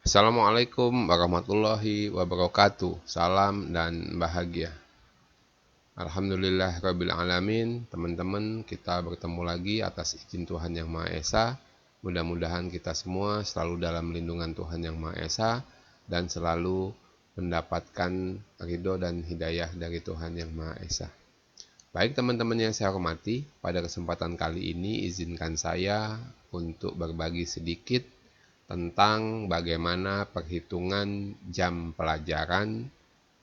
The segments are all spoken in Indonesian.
Assalamualaikum warahmatullahi wabarakatuh. Salam dan bahagia. Alhamdulillah rabbil alamin. Teman-teman, kita bertemu lagi atas izin Tuhan Yang Maha Esa. Mudah-mudahan kita semua selalu dalam lindungan Tuhan Yang Maha Esa dan selalu mendapatkan ridho dan hidayah dari Tuhan Yang Maha Esa. Baik teman-teman yang saya hormati, pada kesempatan kali ini izinkan saya untuk berbagi sedikit tentang bagaimana perhitungan jam pelajaran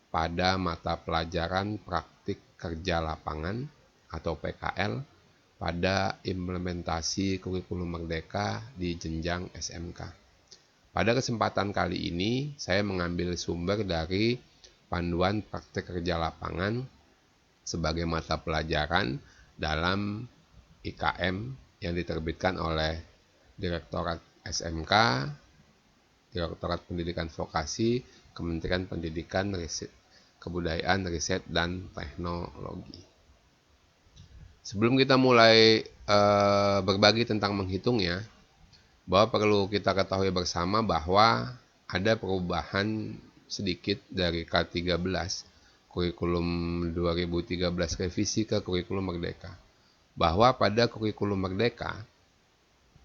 pada mata pelajaran praktik kerja lapangan atau PKL pada implementasi kurikulum merdeka di jenjang SMK. Pada kesempatan kali ini, saya mengambil sumber dari panduan praktik kerja lapangan sebagai mata pelajaran dalam IKM yang diterbitkan oleh Direktorat SMK, Direktorat Pendidikan Vokasi, Kementerian Pendidikan, Kebudayaan, Riset, dan Teknologi. Sebelum kita mulai berbagi tentang menghitungnya, bahwa perlu kita ketahui bersama bahwa ada perubahan sedikit dari K13 kurikulum 2013 revisi ke kurikulum merdeka. Bahwa pada kurikulum merdeka,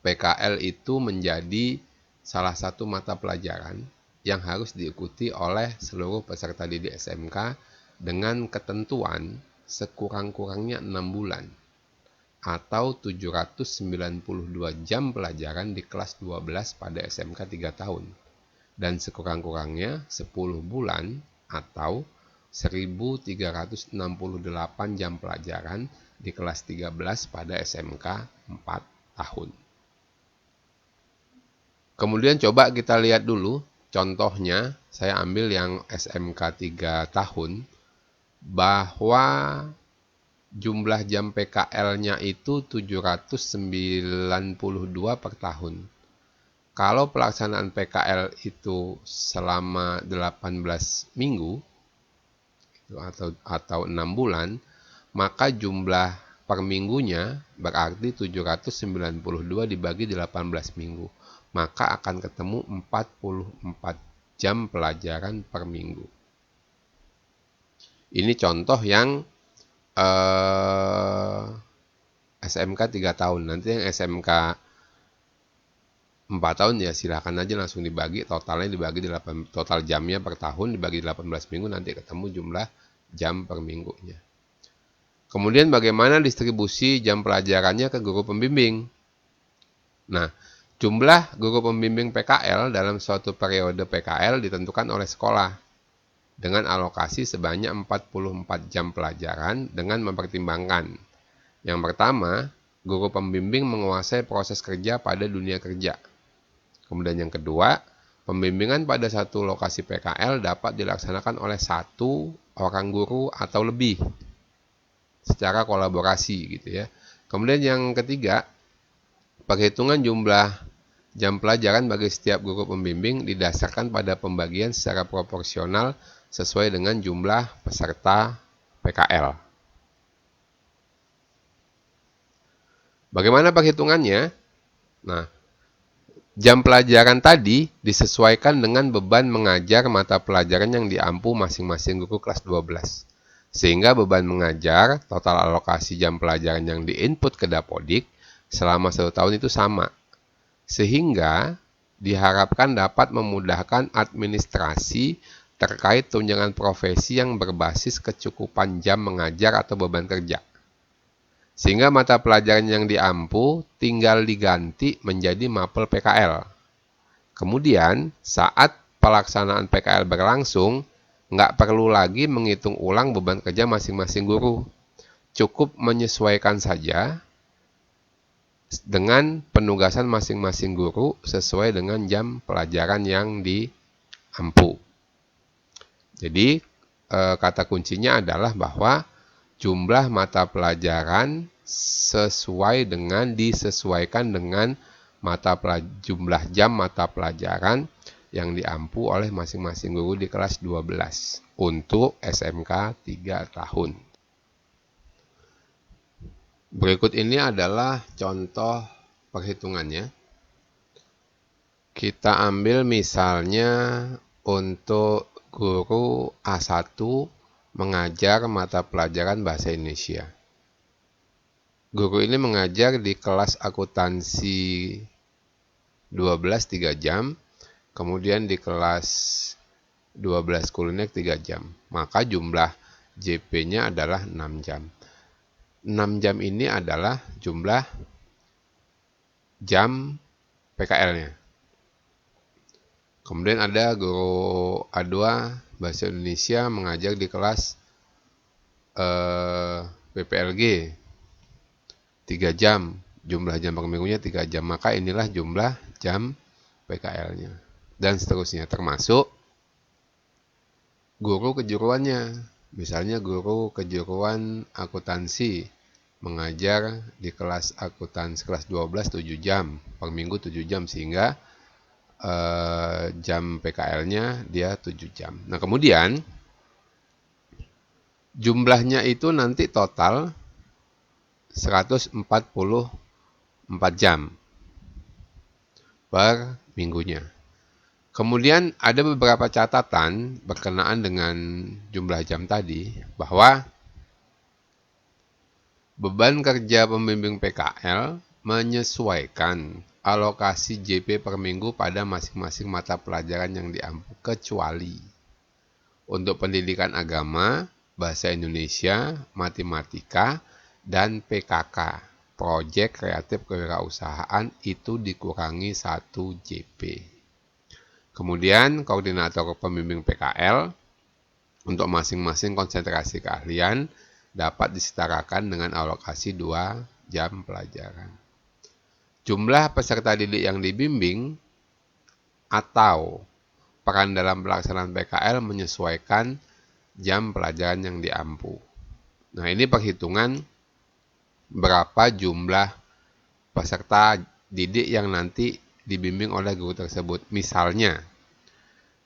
PKL itu menjadi salah satu mata pelajaran yang harus diikuti oleh seluruh peserta didik SMK dengan ketentuan sekurang-kurangnya 6 bulan atau 792 jam pelajaran di kelas 12 pada SMK 3 tahun dan sekurang-kurangnya 10 bulan atau 1368 jam pelajaran di kelas 13 pada SMK 4 tahun. Kemudian coba kita lihat dulu contohnya, saya ambil yang SMK 3 tahun, bahwa jumlah jam PKL-nya itu 792 per tahun. Kalau pelaksanaan PKL itu selama 18 minggu atau 6 bulan, maka jumlah per minggunya berarti 792 dibagi 18 minggu. Maka akan ketemu 44 jam pelajaran per minggu. Ini contoh yang SMK 3 tahun. Nanti yang SMK 4 tahun ya silahkan aja langsung dibagi, totalnya dibagi 8, total jamnya per tahun dibagi 18 minggu, nanti ketemu jumlah jam per minggunya. Kemudian bagaimana distribusi jam pelajarannya ke guru pembimbing? Nah, jumlah guru pembimbing PKL dalam suatu periode PKL ditentukan oleh sekolah dengan alokasi sebanyak 44 jam pelajaran dengan mempertimbangkan. Yang pertama, guru pembimbing menguasai proses kerja pada dunia kerja. Kemudian yang kedua, pembimbingan pada satu lokasi PKL dapat dilaksanakan oleh satu orang guru atau lebih secara kolaborasi gitu ya. Kemudian yang ketiga, perhitungan jumlah jam pelajaran bagi setiap guru pembimbing didasarkan pada pembagian secara proporsional sesuai dengan jumlah peserta PKL. Bagaimana perhitungannya? Nah, jam pelajaran tadi disesuaikan dengan beban mengajar mata pelajaran yang diampu masing-masing guru kelas 12. Sehingga beban mengajar, total alokasi jam pelajaran yang diinput ke Dapodik selama 1 tahun itu sama. Sehingga diharapkan dapat memudahkan administrasi terkait tunjangan profesi yang berbasis kecukupan jam mengajar atau beban kerja. Sehingga mata pelajaran yang diampu tinggal diganti menjadi mapel PKL. Kemudian saat pelaksanaan PKL berlangsung, nggak perlu lagi menghitung ulang beban kerja masing-masing guru. Cukup menyesuaikan saja dengan penugasan masing-masing guru sesuai dengan jam pelajaran yang diampu. Jadi kata kuncinya adalah bahwa jumlah mata pelajaran disesuaikan dengan jumlah jam mata pelajaran yang diampu oleh masing-masing guru di kelas 12 untuk SMK 3 tahun. Berikut ini adalah contoh perhitungannya. Kita ambil misalnya untuk guru A1 mengajar mata pelajaran bahasa Indonesia. Guru ini mengajar di kelas akuntansi 12 3 jam, kemudian di kelas 12 kuliner 3 jam. Maka jumlah JP-nya adalah 6 jam. 6 jam ini adalah jumlah jam PKL-nya. Kemudian ada guru A2 bahasa Indonesia mengajar di kelas PPLG 3 jam. Jumlah jam per minggunya 3 jam. Maka inilah jumlah jam PKL-nya. Dan seterusnya, termasuk guru kejuruannya. Misalnya guru kejuruan akuntansi mengajar di kelas akuntansi kelas 12 7 jam. Per minggu 7 jam, sehingga jam PKL-nya dia 7 jam. Nah, kemudian jumlahnya itu nanti total 144 jam per minggunya. Kemudian ada beberapa catatan berkenaan dengan jumlah jam tadi, bahwa beban kerja pembimbing PKL menyesuaikan alokasi JP per minggu pada masing-masing mata pelajaran yang diampu, kecuali untuk pendidikan agama, bahasa Indonesia, matematika, dan PKK, proyek kreatif kewirausahaan, itu dikurangi 1 JP. Kemudian koordinator pembimbing PKL untuk masing-masing konsentrasi keahlian dapat disetarakan dengan alokasi 2 jam pelajaran. Jumlah peserta didik yang dibimbing atau peran dalam pelaksanaan PKL menyesuaikan jam pelajaran yang diampu. Nah, ini perhitungan berapa jumlah peserta didik yang nanti dibimbing oleh guru tersebut.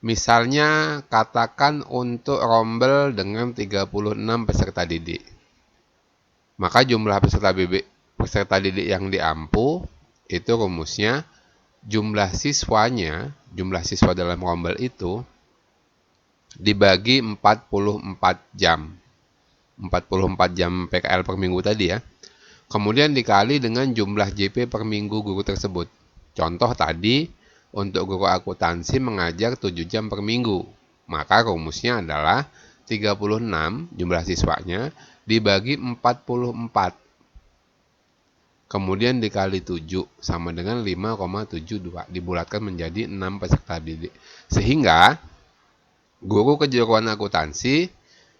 Misalnya katakan untuk rombel dengan 36 peserta didik. Maka jumlah peserta didik yang diampu itu rumusnya jumlah siswa dalam rombel itu dibagi 44 jam. 44 jam PKL per minggu tadi ya. Kemudian dikali dengan jumlah JP per minggu guru tersebut. Contoh tadi, untuk guru akuntansi mengajar 7 jam per minggu. Maka rumusnya adalah 36 jumlah siswanya dibagi 44. Kemudian dikali 7 sama dengan 5,72. Dibulatkan menjadi 6 peserta didik. Sehingga guru kejuruan akuntansi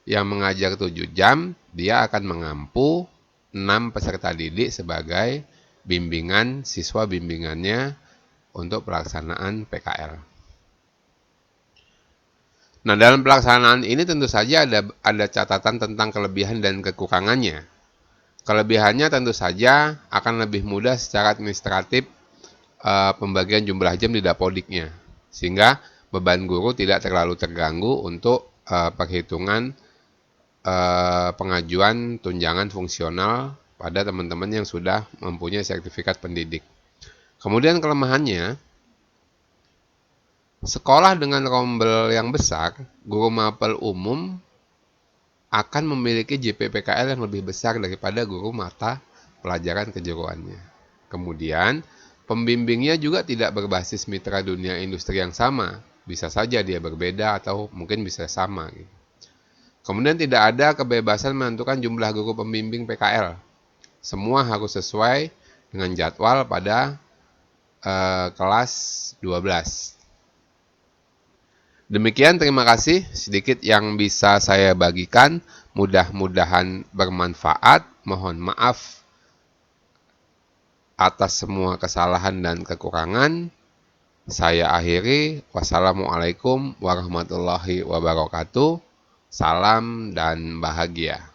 yang mengajar 7 jam, dia akan mengampu 6 peserta didik sebagai bimbingan siswa bimbingannya untuk pelaksanaan PKL. Nah, dalam pelaksanaan ini tentu saja ada catatan tentang kelebihan dan kekurangannya. Kelebihannya tentu saja akan lebih mudah secara administratif pembagian jumlah jam di dapodiknya, sehingga beban guru tidak terlalu terganggu untuk perhitungan pengajuan tunjangan fungsional pada teman-teman yang sudah mempunyai sertifikat pendidik. Kemudian kelemahannya, sekolah dengan rombel yang besar, guru mapel umum akan memiliki JP PKL yang lebih besar daripada guru mata pelajaran kejuruannya. Kemudian, pembimbingnya juga tidak berbasis mitra dunia industri yang sama. Bisa saja dia berbeda atau mungkin bisa sama. Kemudian tidak ada kebebasan menentukan jumlah guru pembimbing PKL. Semua harus sesuai dengan jadwal pada kelas 12. Demikian, terima kasih sedikit yang bisa saya bagikan. Mudah-mudahan bermanfaat. Mohon maaf atas semua kesalahan dan kekurangan. Saya akhiri. Wassalamualaikum warahmatullahi wabarakatuh. Salam dan bahagia.